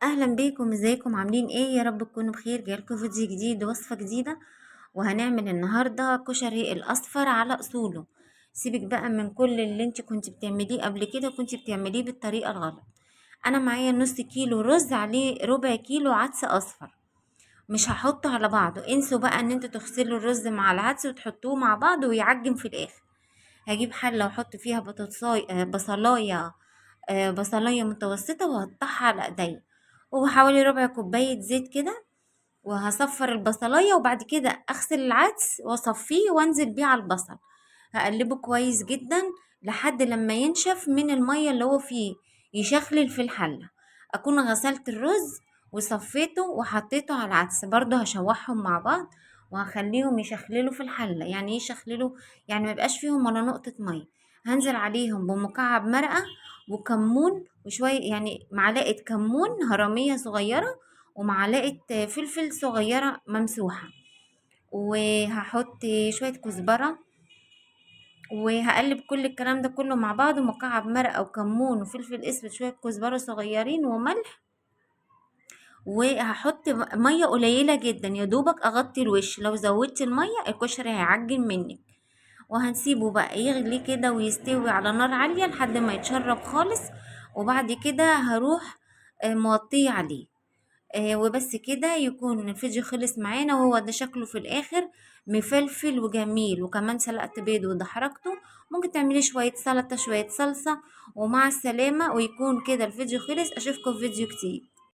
اهلا بيكم، ازيكم؟ عاملين ايه؟ يا رب تكونوا بخير. جايلكم فيديو جديد ووصفة جديدة، وهنعمل النهاردة كشري الاصفر على اصوله. سيبك بقى من كل اللي انت كنت بتعمليه قبل كده، كنت بتعمليه بالطريقة الغلط. انا معايا نص كيلو رز، عليه ربع كيلو عدس اصفر. مش هحطه على بعضه، انسوا بقى ان انتوا تغسلوا الرز مع العدس وتحطوه مع بعض ويعجن في الاخر. هجيب حلة واحط فيها بصلاية متوسطة وهقطعها على ايديا، وحوالي ربع كوباية زيت كده. وهصفر البصلاية وبعد كده اغسل العدس واصفيه وانزل بيه على البصل. هقلبه كويس جدا لحد لما ينشف من المية اللي هو فيه، يشخلل في الحلة. اكون غسلت الرز وصفيته وحطيته على العدس، برضه هشوحهم مع بعض وهخليهم يشخللوا في الحلة. يعني ايه يشخللوا؟ يعني ما يبقاش فيهم ولا نقطة مية. هنزل عليهم بمكعب مرقة وكمون وشوية، يعني معلقة كمون هرمية صغيرة ومعلقة فلفل صغيرة ممسوحة، وهحط شوية كزبرة. وهقلب كل الكلام ده كله مع بعض، مكعب مرقة وكمون وفلفل اسود شوية كزبرة صغيرين وملح. وهحط مية قليلة جدا يا دوبك اغطي الوش، لو زودت المية الكشري هيعجن منك. وهنسيبه بقى يغلي كده ويستوي على نار عالية لحد ما يتشرب خالص. وبعد كده هروح موطيه عليه. وبس كده يكون الفيديو خلص معانا، وهو ده شكله في الاخر، مفلفل وجميل. وكمان سلقت بيض وضحركته. ممكن تعملي شوية سلطة شوية صلصة. ومع السلامة، ويكون كده الفيديو خلص. اشوفكم في فيديو جديد.